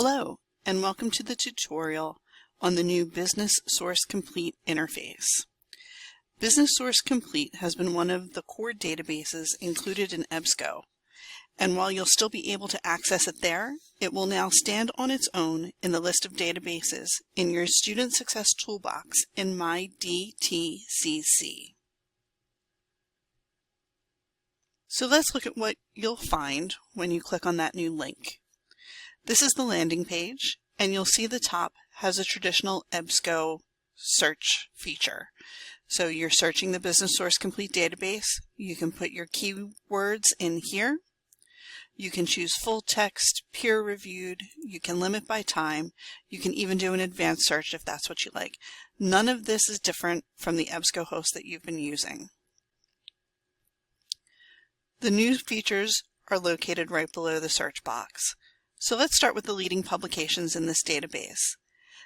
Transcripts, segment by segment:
Hello, and welcome to the tutorial on the new Business Source Complete interface. Business Source Complete has been one of the core databases included in EBSCO, and while you'll still be able to access it there, it will now stand on its own in the list of databases in your Student Success Toolbox in MyDTCC. So let's look at what you'll find when you click on that new link. This is the landing page, and you'll see the top has a traditional EBSCO search feature. So you're searching the Business Source Complete database. You can put your keywords in here. You can choose full text, peer-reviewed. You can limit by time. You can even do an advanced search if that's what you like. None of this is different from the EBSCO host that you've been using. The new features are located right below the search box. So let's start with the leading publications in this database.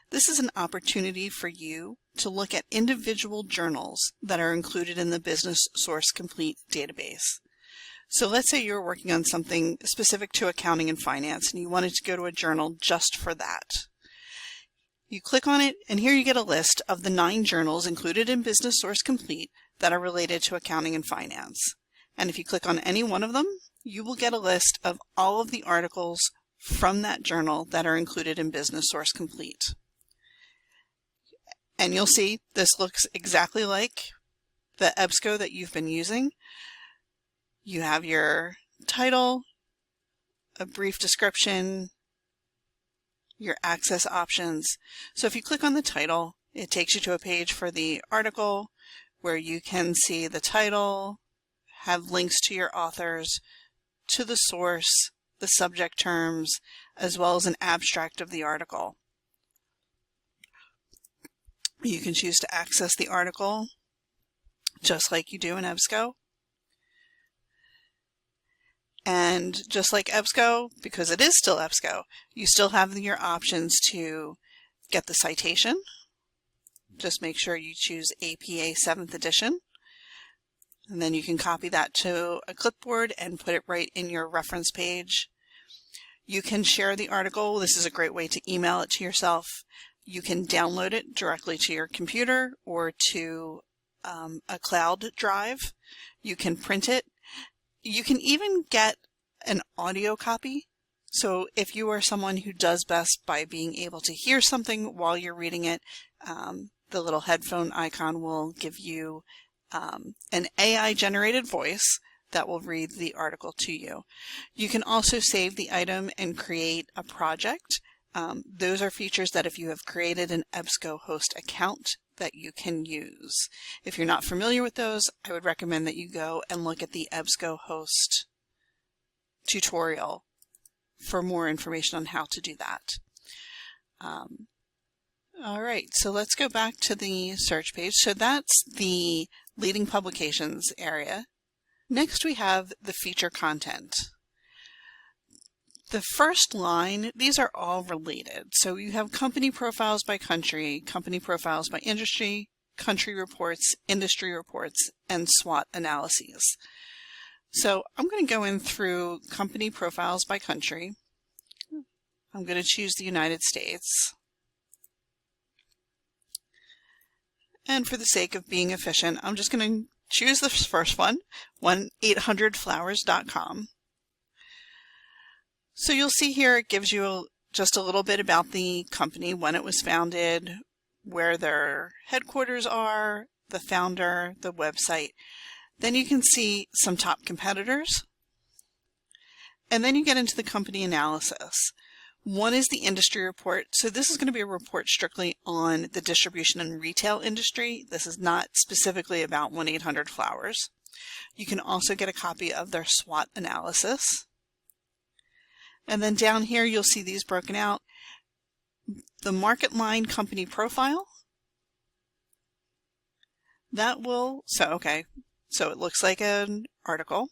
This is an opportunity for you to look at individual journals that are included in the Business Source Complete database. So let's say you're working on something specific to accounting and finance and you wanted to go to a journal just for that. You click on it and here you get a list of the 9 journals included in Business Source Complete that are related to accounting and finance. And if you click on any one of them, you will get a list of all of the articles from that journal that are included in Business Source Complete. And you'll see this looks exactly like the EBSCO that you've been using. You have your title, a brief description, your access options. So if you click on the title, it takes you to a page for the article where you can see the title, have links to your authors, to the source, the subject terms, as well as an abstract of the article. You can choose to access the article just like you do in EBSCO. And just like EBSCO, because it is still EBSCO, you still have your options to get the citation. Just make sure you choose APA 7th edition. And then you can copy that to a clipboard and put it right in your reference page. You can share the article. This is a great way to email it to yourself. You can download it directly to your computer or to a cloud drive. You can print it. You can even get an audio copy. So if you are someone who does best by being able to hear something while you're reading it, the little headphone icon will give you an AI-generated voice that will read the article to you. You can also save the item and create a project. Those are features that if you have created an EBSCO host account that you can use. If you're not familiar with those, I would recommend that you go and look at the EBSCO host tutorial for more information on how to do that. All right, so let's go back to the search page. So that's the leading publications area. Next we have the feature content. The first line, these are all related. So you have company profiles by country, company profiles by industry, country reports, industry reports, and SWOT analyses. So I'm going to go in through company profiles by country. I'm going to choose the United States. And for the sake of being efficient, I'm just going to choose the first one, 1-800-Flowers.com. So you'll see here it gives you just a little bit about the company, when it was founded, where their headquarters are, the founder, the website. Then you can see some top competitors. And then you get into the company analysis. One is the industry report. So this is going to be a report strictly on the distribution and retail industry. This is not specifically about 1-800-Flowers. You can also get a copy of their SWOT analysis. And then down here you'll see these broken out. The market line company profile. That will, so it looks like an article.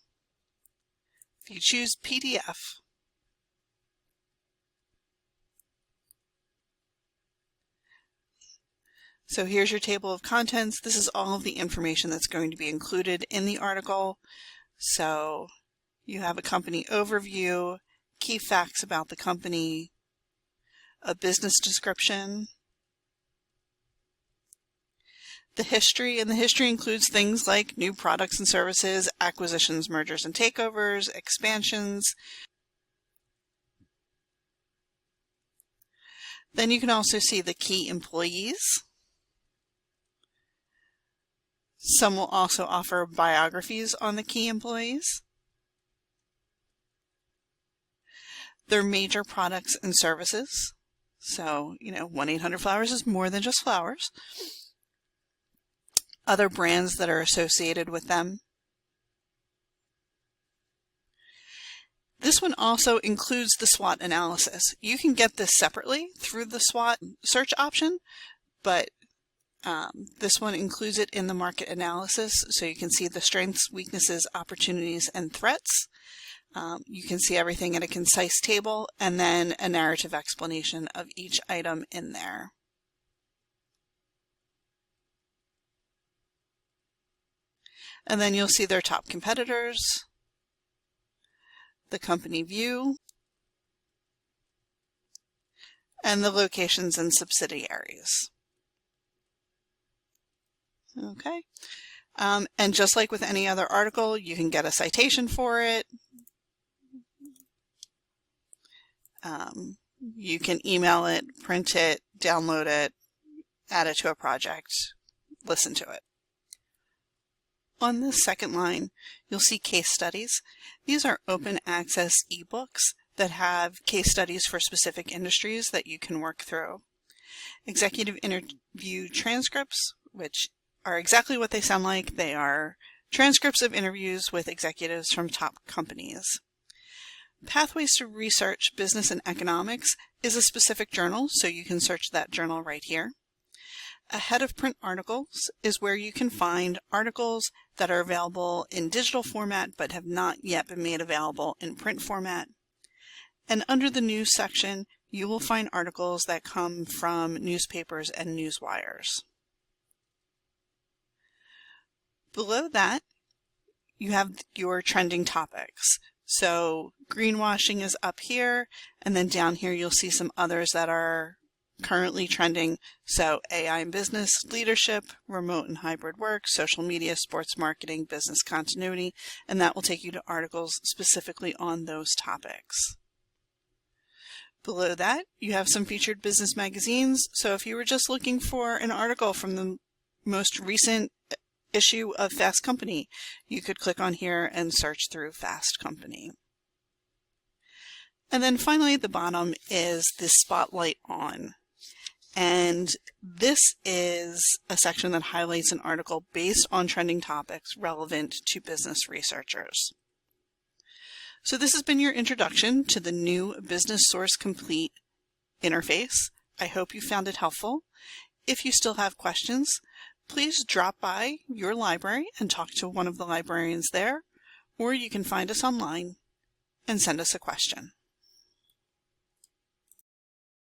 If you choose PDF, so here's your table of contents. This is all of the information that's going to be included in the article. So you have a company overview, key facts about the company, a business description, the history, and the history includes things like new products and services, acquisitions, mergers and takeovers, expansions. Then you can also see the key employees. Some will also offer biographies on the key employees, their major products and services. So, 1-800-Flowers is more than just flowers. Other brands that are associated with them. This one also includes the SWOT analysis. You can get this separately through the SWOT search option, but this one includes it in the market analysis, so you can see the strengths, weaknesses, opportunities, and threats. You can see everything in a concise table and then a narrative explanation of each item in there. And then you'll see their top competitors, the company view, and the locations and subsidiaries. Okay, and just like with any other article, you can get a citation for it. You can email it, print it, download it, add it to a project, listen to it. On the second line, you'll see case studies. These are open access ebooks that have case studies for specific industries that you can work through. Executive interview transcripts, which are exactly what they sound like. They are transcripts of interviews with executives from top companies. Pathways to Research Business and Economics is a specific journal, so you can search that journal right here. Ahead of Print Articles is where you can find articles that are available in digital format but have not yet been made available in print format. And under the News section, you will find articles that come from newspapers and newswires. Below that, you have your trending topics. So greenwashing is up here, and then down here you'll see some others that are currently trending. So AI in business, leadership, remote and hybrid work, social media, sports marketing, business continuity, and that will take you to articles specifically on those topics. Below that, you have some featured business magazines. So if you were just looking for an article from the most recent issue of Fast Company, you could click on here and search through Fast Company. And then finally at the bottom is the Spotlight On. And this is a section that highlights an article based on trending topics relevant to business researchers. So this has been your introduction to the new Business Source Complete interface. I hope you found it helpful. If you still have questions, please drop by your library and talk to one of the librarians there, or you can find us online and send us a question.